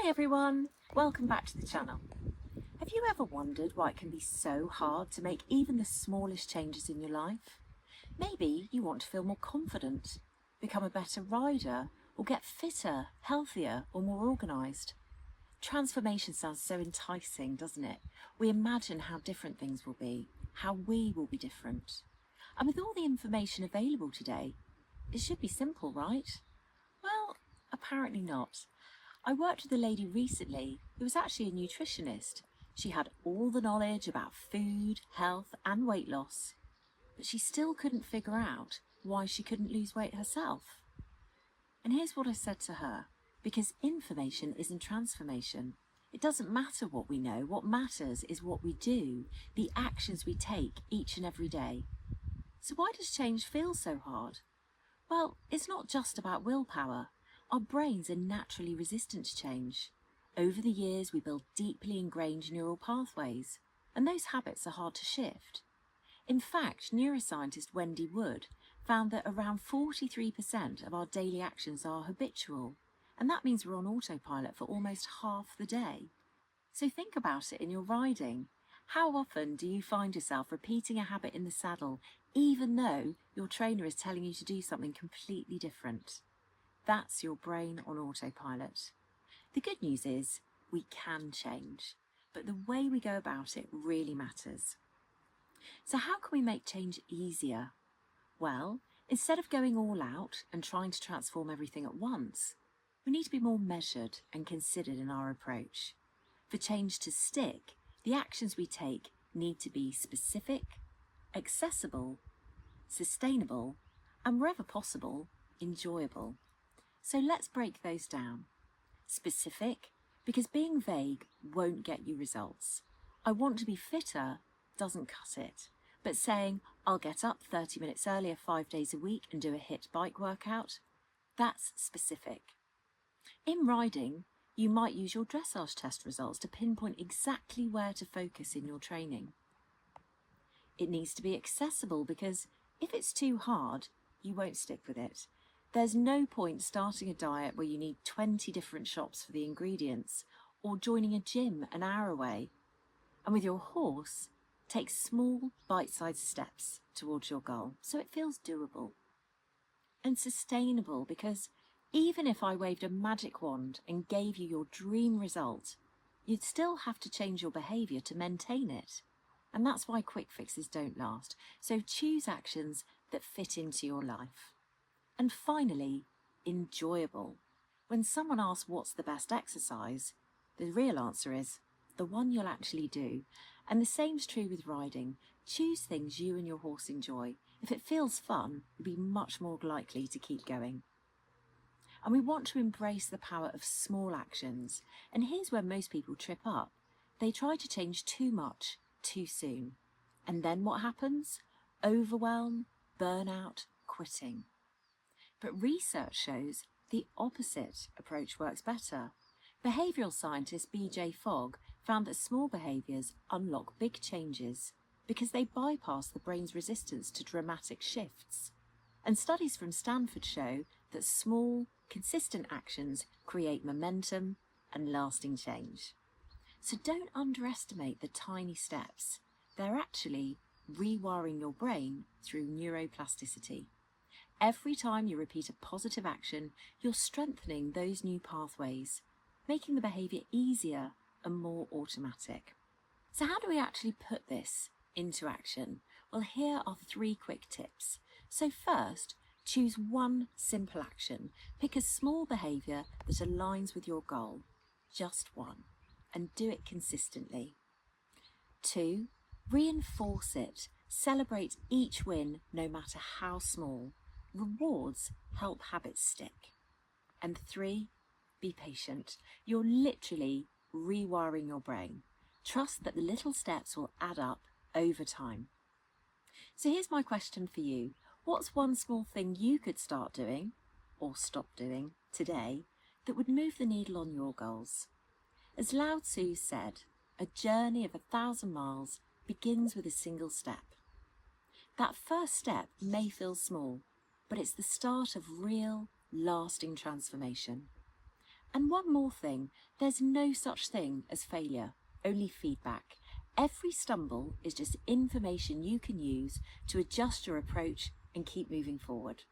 Hi everyone, welcome back to the channel. Have you ever wondered why it can be so hard to make even the smallest changes in your life? Maybe you want to feel more confident, become a better rider, or get fitter, healthier, or more organised. Transformation sounds so enticing, doesn't it? We imagine how different things will be, how we will be different. And with all the information available today, it should be simple, right? Well, apparently not. I worked with a lady recently who was actually a nutritionist. She had all the knowledge about food, health, and weight loss, but she still couldn't figure out why she couldn't lose weight herself. And here's what I said to her: because information isn't transformation. It doesn't matter what we know. What matters is what we do, the actions we take each and every day. So why does change feel so hard? Well, it's not just about willpower. Our brains are naturally resistant to change. Over the years, we build deeply ingrained neural pathways, and those habits are hard to shift. In fact, neuroscientist Wendy Wood found that around 43% of our daily actions are habitual, and that means we're on autopilot for almost half the day. So think about it in your riding. How often do you find yourself repeating a habit in the saddle, even though your trainer is telling you to do something completely different? That's your brain on autopilot. The good news is we can change, but the way we go about it really matters. So how can we make change easier? Well, instead of going all out and trying to transform everything at once, we need to be more measured and considered in our approach. For change to stick, the actions we take need to be specific, accessible, sustainable, and wherever possible, enjoyable. So let's break those down. Specific, because being vague won't get you results. I want to be fitter doesn't cut it. But saying, I'll get up 30 minutes earlier 5 days a week and do a HIIT bike workout, that's specific. In riding, you might use your dressage test results to pinpoint exactly where to focus in your training. It needs to be accessible because if it's too hard, you won't stick with it. There's no point starting a diet where you need 20 different shops for the ingredients, or joining a gym an hour away. And with your horse, take small, bite-sized steps towards your goal so it feels doable. And sustainable, because even if I waved a magic wand and gave you your dream result, you'd still have to change your behaviour to maintain it. And that's why quick fixes don't last. So choose actions that fit into your life. And finally, enjoyable. When someone asks what's the best exercise, the real answer is the one you'll actually do. And the same's true with riding. Choose things you and your horse enjoy. If it feels fun, you'll be much more likely to keep going. And we want to embrace the power of small actions. And here's where most people trip up. They try to change too much, too soon. And then what happens? Overwhelm, burnout, quitting. But research shows the opposite approach works better. Behavioural scientist B.J. Fogg found that small behaviours unlock big changes because they bypass the brain's resistance to dramatic shifts. And studies from Stanford show that small, consistent actions create momentum and lasting change. So don't underestimate the tiny steps. They're actually rewiring your brain through neuroplasticity. Every time you repeat a positive action, you're strengthening those new pathways, making the behaviour easier and more automatic. So how do we actually put this into action? Well, here are 3 quick tips. So first, choose one simple action. Pick a small behaviour that aligns with your goal. Just one. And do it consistently. 2, reinforce it. Celebrate each win, no matter how small. Rewards help habits stick. And 3, be patient. You're literally rewiring your brain. Trust that the little steps will add up over time. So here's my question for you. What's one small thing you could start doing, or stop doing, today that would move the needle on your goals? As Lao Tzu said, a journey of 1,000 miles begins with a single step. That first step may feel small, but it's the start of real, lasting transformation. And one more thing, there's no such thing as failure, only feedback. Every stumble is just information you can use to adjust your approach and keep moving forward.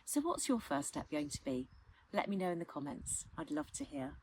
So what's your first step going to be? Let me know in the comments. I'd love to hear.